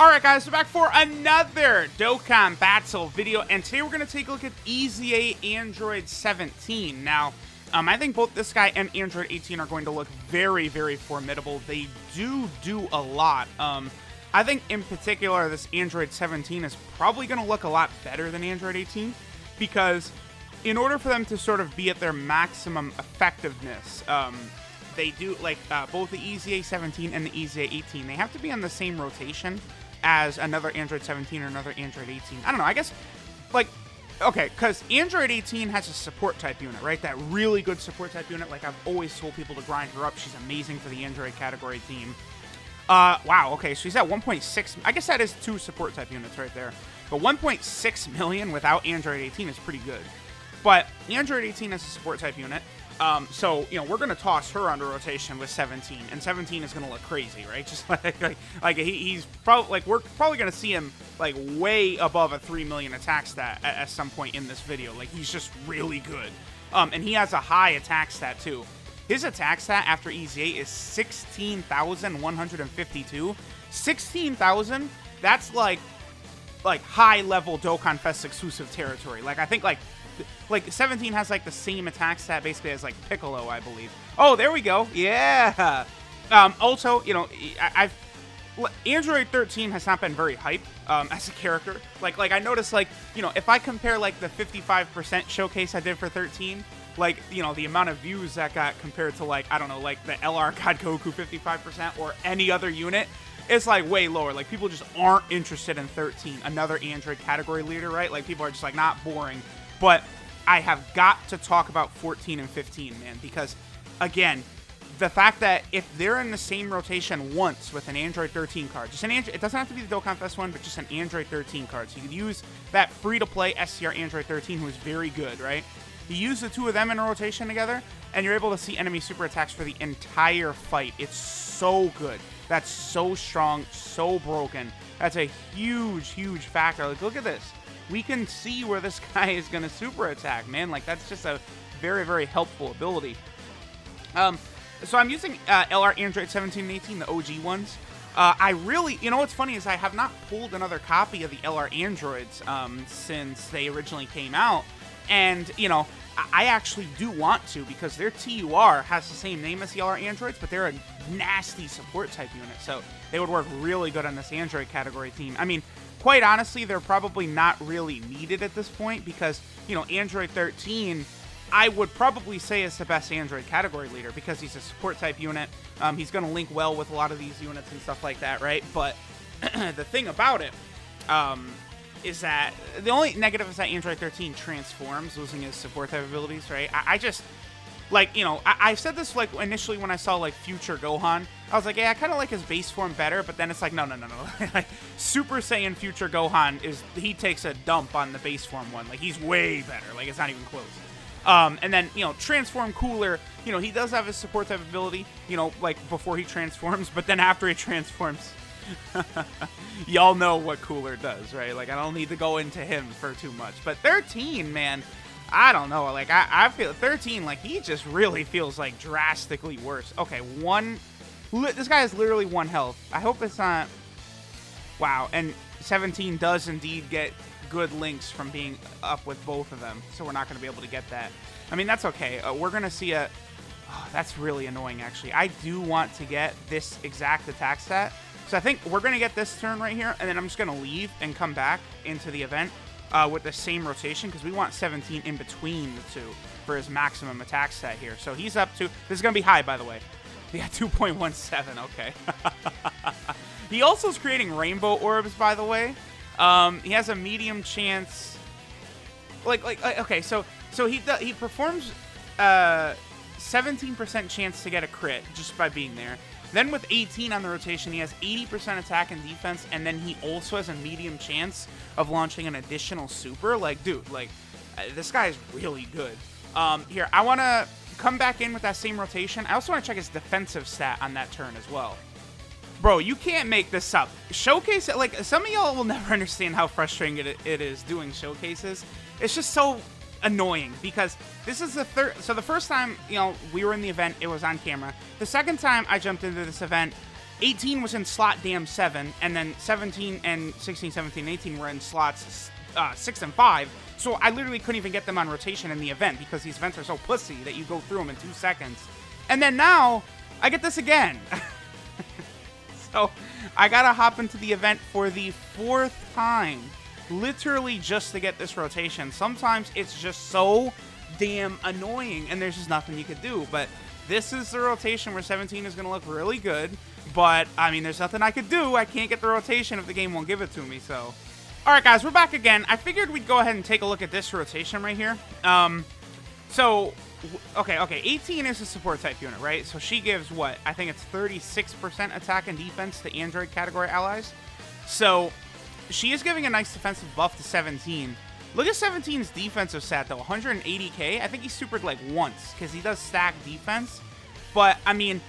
Alright guys, we're back for another Dokkan Battle video, and today we're going to take a look at EZA Android 17. Now, I think both this guy and Android 18 are going to look very, very formidable. They do a lot. I think in particular, this Android 17 is probably going to look a lot better than Android 18, because in order for them to sort of be at their maximum effectiveness, they do, like, both the EZA 17 and the EZA 18, they have to be on the same rotation as another Android 17 or another Android 18. I don't know, I guess, like, okay, because Android 18 has a support type unit, right? That really good support type unit. Like, I've always told people to grind her up. She's amazing for the Android category team. Wow, okay, so he's at 1.6, I guess that is two support type units right there. But 1.6 million without Android 18 is pretty good. But Android 18 has a support type unit. So, you know, we're going to toss her under rotation with 17, and 17 is going to look crazy, right? Just like he's probably, like, we're probably going to see him, like, way above a 3 million attack stat at some point in this video. Like, he's just really good. And he has a high attack stat, too. His attack stat after EZA is 16,152. 16,000, that's, like high-level Dokkan Fest exclusive territory. Like, I think, like 17 has, like, the same attack stat basically as, like, Piccolo, I believe. Oh, there we go. Yeah. Also, you know, Android 13 has not been very hype as a character. Like I noticed, like, you know, if I compare, like, the 55% showcase I did for 13, like, you know, the amount of views that got compared to, like, I don't know, like, the LR God Goku 55% or any other unit, it's, like, way lower. Like, people just aren't interested in 13, another Android category leader, right? Like, people are just, like, not boring. But I have got to talk about 14 and 15, man, because, again, the fact that if they're in the same rotation once with an Android 13 card, just an Android, it doesn't have to be the Dokkan Fest one, but just an Android 13 card. So you could use that free-to-play SCR Android 13, who is very good, right? You use the two of them in a rotation together, and you're able to see enemy super attacks for the entire fight. It's so good. That's so strong, so broken. That's a huge, huge factor. Like, look at this. We can see where this guy is going to super attack, man. Like, that's just a very, very helpful ability. So I'm using LR Android 17 and 18, the OG ones. I really, you know what's funny is I have not pulled another copy of the LR Androids since they originally came out. And, you know, I actually do want to, because their TUR has the same name as the LR Androids, but they're a nasty support type unit. So they would work really good on this Android category team. I mean, quite honestly, they're probably not really needed at this point because, you know, Android 13, I would probably say is the best Android category leader because he's a support type unit. He's going to link well with a lot of these units and stuff like that, right? But the thing about it is that the only negative is that Android 13 transforms, losing his support type abilities, right? I just, like, you know, I said this, like, initially when I saw, like, Future Gohan. I was like, yeah, I kind of like his base form better, but then it's like, no. Like, Super Saiyan Future Gohan he takes a dump on the base form one. Like, he's way better. Like, it's not even close. And then, you know, Transform Cooler, you know, he does have his support type ability, you know, like, before he transforms, but then after he transforms, y'all know what Cooler does, right? Like, I don't need to go into him for too much. But 13, man, I don't know. Like, I feel 13, like, he just really feels, like, drastically worse. Okay, this guy has literally 1 health. I hope it's not... Wow, and 17 does indeed get good links from being up with both of them, so we're not going to be able to get that. I mean, that's okay. We're going to see a... Oh, that's really annoying, actually. I do want to get this exact attack stat. So I think we're going to get this turn right here, and then I'm just going to leave and come back into the event with the same rotation, because we want 17 in between the two for his maximum attack stat here. So he's up to... This is going to be high, by the way. Yeah, 2.17, okay. He also is creating rainbow orbs, by the way. He has a medium chance... okay, so he performs 17% chance to get a crit just by being there. Then with 18 on the rotation, he has 80% attack and defense, and then he also has a medium chance of launching an additional super. Like, dude, like, this guy is really good. Here, I want to come back in with that same rotation. I also want to check his defensive stat on that turn as well. Bro, you can't make this up. Showcase, like, some of y'all will never understand how frustrating it is doing showcases. It's just so annoying because this is the first time, you know, we were in the event, it was on camera. The second time I jumped into this event, 18 was in slot damn 7, and then 17 and 16, 17, 18 were in slots 6 and 5. So I literally couldn't even get them on rotation in the event because these events are so pussy that you go through them in 2 seconds. And then now I get this again. So I gotta hop into the event for the 4th time, literally just to get this rotation. Sometimes it's just so damn annoying and there's just nothing you could do. But this is the rotation where 17 is gonna look really good. But I mean, there's nothing I could do. I can't get the rotation if the game won't give it to me. So, all right, guys, we're back again. I figured we'd go ahead and take a look at this rotation right here. Okay, 18 is a support type unit, right? So she gives what? I think it's 36% attack and defense to Android category allies. So she is giving a nice defensive buff to 17. Look at 17's defensive stat, though. 180k. I think he's supered like once because he does stack defense. But, I mean,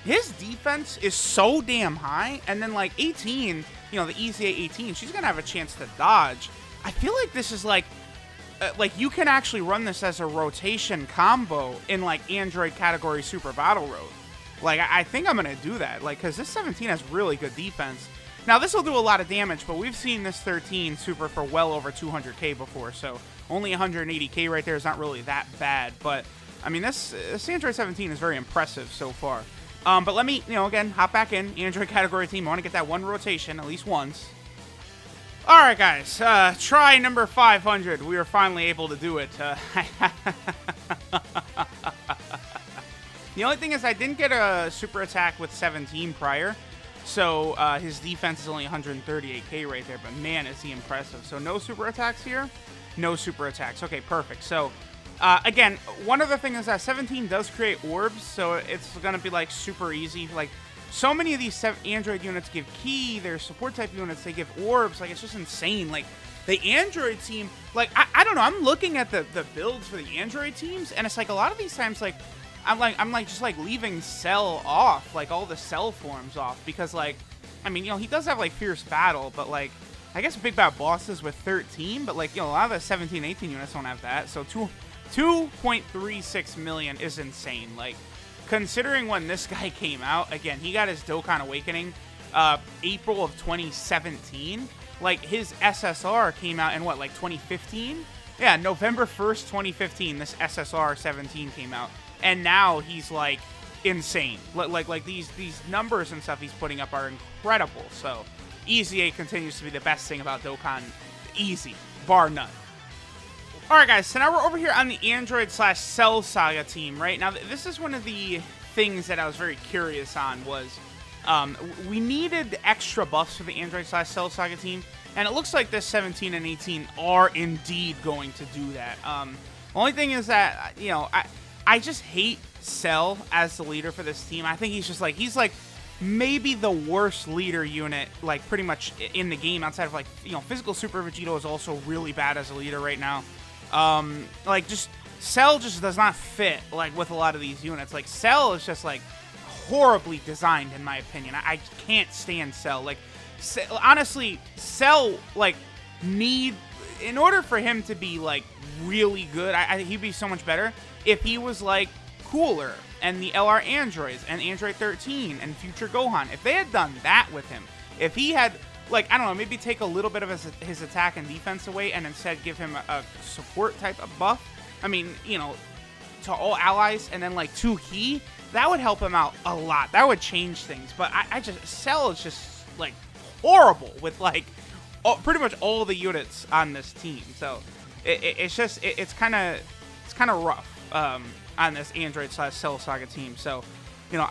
his defense is so damn high. And then, like, 18, you know, the EZA 18, she's going to have a chance to dodge. I feel like this is like you can actually run this as a rotation combo in, like, Android category Super Battle Road. Like, I think I'm going to do that, like, because this 17 has really good defense. Now, this will do a lot of damage, but we've seen this 13 super for well over 200k before, so only 180k right there is not really that bad. But, I mean, this Android 17 is very impressive so far. But let me, you know, again, hop back in, Android category team. I want to get that one rotation at least once. Alright, guys, try number 500. We were finally able to do it. The only thing is I didn't get a super attack with 17 prior, so his defense is only 138k right there, but man, is he impressive. So no super attacks here, no super attacks. Okay, perfect. So, again, one other thing is that 17 does create orbs, so it's going to be, like, super easy. Like, so many of these Android units give key, their support type units, they give orbs. Like, it's just insane. Like, the Android team, like, I don't know, I'm looking at the builds for the Android teams, and it's like a lot of these times, like, I'm just leaving Cell off, like, all the Cell forms off, because, like, I mean, you know, he does have, like, Fierce Battle, but, like, I guess Big Bad Bosses with 13, but, like, you know, a lot of the 17, 18 units don't have that, so 2.36 million is insane. Like, considering when this guy came out, again, he got his Dokkan Awakening April of 2017. Like, his SSR came out in, what, like 2015? Yeah, November 1st, 2015, this SSR 17 came out. And now he's, like, insane. Like these numbers and stuff he's putting up are incredible. So, EZA continues to be the best thing about Dokkan. Easy. Bar none. Alright, guys, so now we're over here on the Android/Cell Saga team, right? Now, this is one of the things that I was very curious on was we needed extra buffs for the Android/Cell Saga team, and it looks like this 17 and 18 are indeed going to do that. Only thing is that, you know, I just hate Cell as the leader for this team. I think he's like maybe the worst leader unit, like, pretty much in the game outside of, like, you know, Physical Super Vegito is also really bad as a leader right now. Like, just Cell just does not fit, like, with a lot of these units. Like, Cell is just, like, horribly designed, in my opinion. I can't stand Cell. Like, honestly, Cell, like, in order for him to be, like, really good, he'd be so much better if he was, like, Cooler and the LR Androids and Android 13 and Future Gohan. If they had done that with him, if he had, like, I don't know, maybe take a little bit of his attack and defense away and instead give him a support type of buff, I mean, you know, to all allies, and then, like, 2 key, that would help him out a lot. That would change things. But Cell is just, like, horrible with, like, pretty much all the units on this team. So it's kind of rough on this Android/Cell Saga team. So, you know,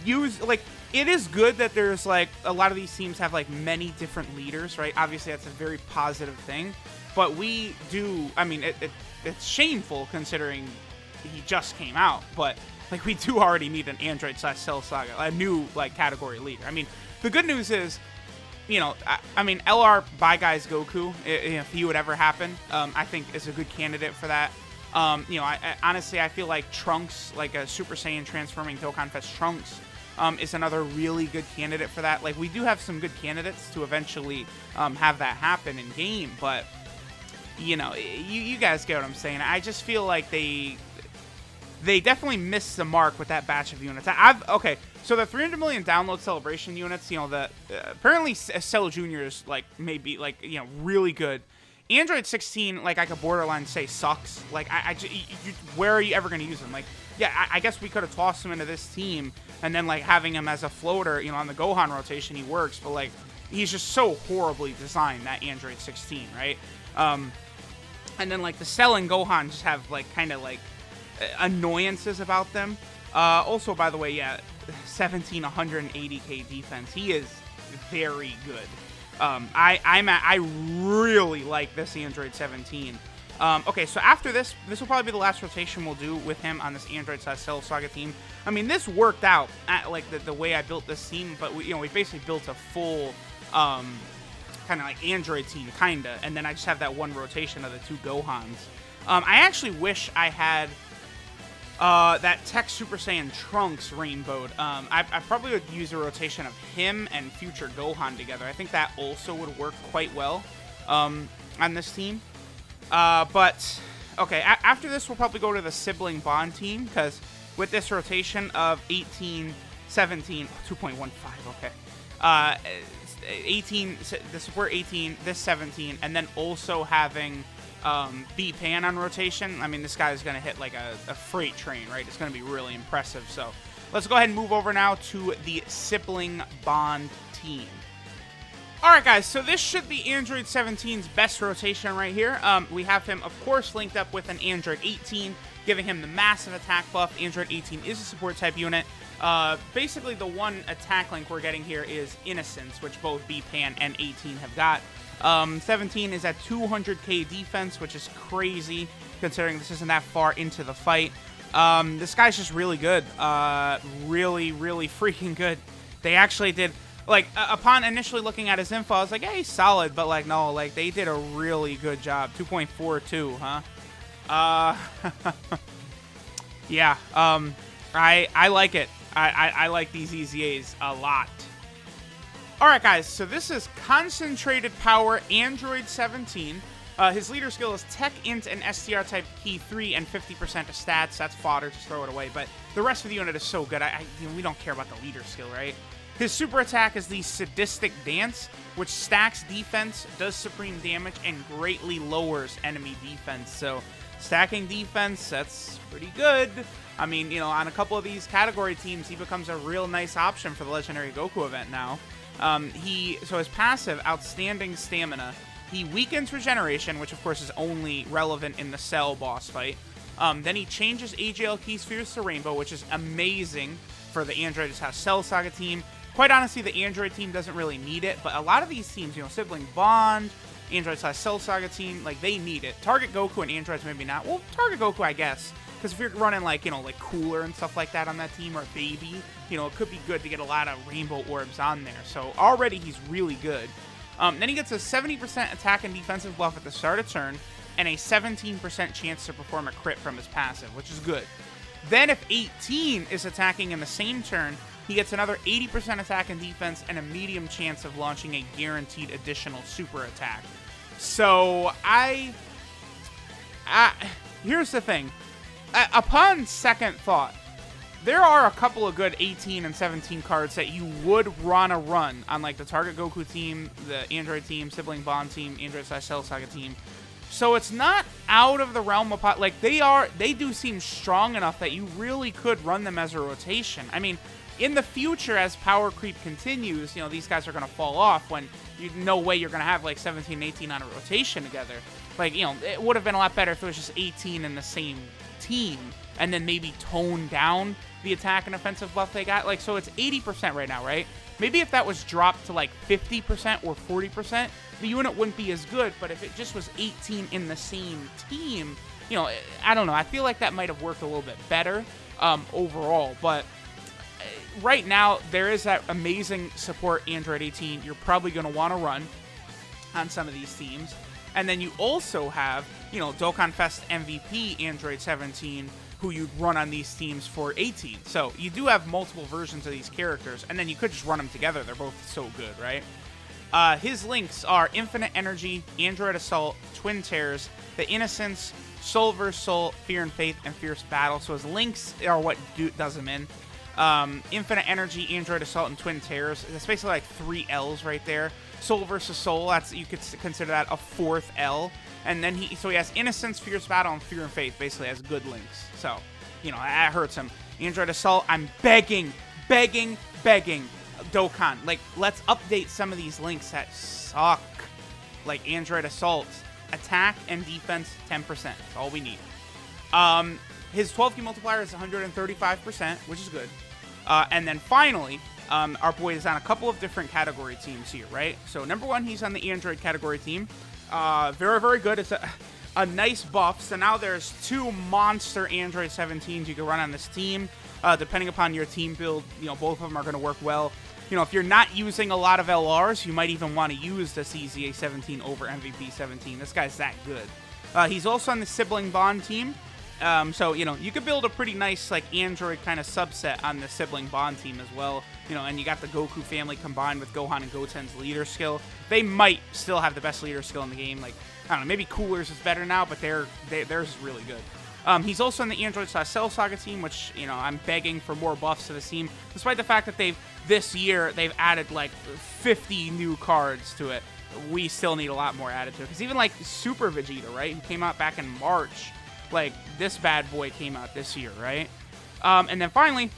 it is good that there's, like, a lot of these teams have, like, many different leaders, right? Obviously, that's a very positive thing. But we do, I mean, it's shameful considering he just came out. But, like, we do already need an Android/Cell Saga, a new, like, category leader. I mean, the good news is, you know, I mean, LR Bye Guys Goku, if he would ever happen, I think is a good candidate for that. You know, honestly, I feel like Trunks, like a Super Saiyan transforming Dokkan Fest Trunks, is another really good candidate for that. Like, we do have some good candidates to eventually have that happen in game, but, you know, you guys get what I'm saying. I just feel like they definitely missed the mark with that batch of units. Okay, so the 300 million download celebration units, you know, the apparently Cell Juniors like maybe like, you know, really good. Android 16, like I could borderline say sucks. Like where are you ever going to use him? Like, yeah, I guess we could have tossed him into this team and then like having him as a floater, you know, on the Gohan rotation, he works, but like he's just so horribly designed, that Android 16, right? And then like the Cell and Gohan just have like kind of like annoyances about them. Also, by the way, yeah, 17 180k defense. He is very good. I really like this Android 17. Okay, so after this will probably be the last rotation we'll do with him on this Android/Cell Saga team. I mean, this worked out at like the way I built this team, but we basically built a full kind of like Android team, kinda, and then I just have that one rotation of the 2 Gohans. I actually wish I had that Tech Super Saiyan Trunks rainbowed. I probably would use a rotation of him and future Gohan together. I think that also would work quite well on this team. But, okay, after this, we'll probably go to the Sibling Bond team, because with this rotation of 18, 17, 2.15, okay. 18, the support 18, this 17, and then also having B-Pan on rotation. I mean, this guy is going to hit like a freight train, right? It's going to be really impressive. So let's go ahead and move over now to the Sibling Bond team. Alright guys, so this should be Android 17's best rotation right here. We have him, of course, linked up with an Android 18, giving him the massive attack buff. Android 18 is a support type unit. Basically, the one attack link we're getting here is Innocence, which both B-Pan and 18 have got. 17 is at 200k defense, which is crazy, considering this isn't that far into the fight. This guy's just really good. Really, really freaking good. They actually did... Like, upon initially looking at his info, I was like, yeah, he's solid, but, like, no, like, they did a really good job. 2.42, huh? Yeah, I like it. I like these EZAs a lot. Alright, guys, so this is Concentrated Power Android 17. His leader skill is Tech, Int, and STR type key 3 and 50% of stats. That's fodder, just throw it away. But the rest of the unit is so good, we don't care about the leader skill, right? His super attack is the Sadistic Dance, which stacks defense, does supreme damage, and greatly lowers enemy defense. So, stacking defense, that's pretty good. I mean, you know, on a couple of these category teams, he becomes a real nice option for the Legendary Goku event now. So his passive, Outstanding Stamina, he weakens regeneration, which of course is only relevant in the Cell boss fight. Then he changes AGL key spheres to Rainbow, which is amazing for the Android/Cell Saga team. Quite honestly, the Android team doesn't really need it, but a lot of these teams, you know, Sibling Bond, Android/Cell Saga team, like, they need it. Target Goku and Androids maybe not. Well, Target Goku, I guess, because if you're running, like, you know, like Cooler and stuff like that on that team, or Baby, you know, it could be good to get a lot of Rainbow Orbs on there. So, already he's really good. Then he gets a 70% attack and defensive buff at the start of turn, and a 17% chance to perform a crit from his passive, which is good. Then, if 18 is attacking in the same turn, he gets another 80% attack and defense and a medium chance of launching a guaranteed additional super attack. So, here's the thing. Upon second thought, there are a couple of good 18 and 17 cards that you would want to run on, like, the Target Goku team, the Android team, Sibling Bond team, Android/Cell Saga team. So it's not out of the realm of... Like, they do seem strong enough that you really could run them as a rotation. I mean... In the future, as power creep continues, you know, these guys are going to fall off when no way you're going to have, like, 17 and 18 on a rotation together. Like, you know, it would have been a lot better if it was just 18 in the same team, and then maybe tone down the attack and offensive buff they got. Like, so it's 80% right now, right? Maybe if that was dropped to, like, 50% or 40%, the unit wouldn't be as good, but if it just was 18 in the same team, you know, I don't know. I feel like that might have worked a little bit better overall, but... Right now, there is that amazing support Android 18 you're probably going to want to run on some of these teams. And then you also have, you know, Dokkan Fest MVP Android 17, who you'd run on these teams for 18. So you do have multiple versions of these characters, and then you could just run them together. They're both so good, right? His links are Infinite Energy, Android Assault, Twin Tears, the Innocence, Soul vs. Soul, Fear and Faith, and Fierce Battle. So his links are what does him in. Infinite Energy, Android Assault, and Twin Terrors. That's basically like 3 L's right there. Soul vs. Soul, that's, you could consider that a 4th L. And then he has Innocence, Fierce Battle, and Fear and Faith basically has good links. So, you know, that hurts him. Android Assault, I'm begging Dokkan, like, let's update some of these links that suck. Like Android Assault, attack and defense 10%. That's all we need. His 12 key multiplier is 135%, which is good. And then finally, our boy is on a couple of different category teams here, right? So number 1, he's on the Android category team. Very, very good. It's a nice buff. So now there's 2 monster Android 17s you can run on this team. Depending upon your team build, you know, both of them are going to work well. You know, if you're not using a lot of LRs, you might even want to use the CZA 17 over MVP 17. This guy's that good. He's also on the Sibling Bond team. So, you know, you could build a pretty nice, like, Android kind of subset on the Sibling Bond team as well. You know, and you got the Goku family combined with Gohan and Goten's leader skill. They might still have the best leader skill in the game. Like, I don't know, maybe Cooler's is better now, but theirs is really good. He's also on the Androids/Cell Saga team, which, you know, I'm begging for more buffs to this team. Despite the fact that this year, they've added, like, 50 new cards to it. We still need a lot more added to it. Because even, like, Super Vegeta, right, who came out back in March, like, this bad boy came out this year, right? And then finally,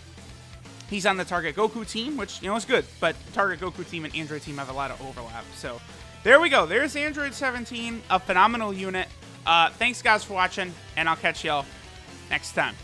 he's on the Target Goku team, which, you know, is good. But Target Goku team and Android team have a lot of overlap. So, there we go. There's Android 17, a phenomenal unit. Thanks, guys, for watching, and I'll catch y'all next time.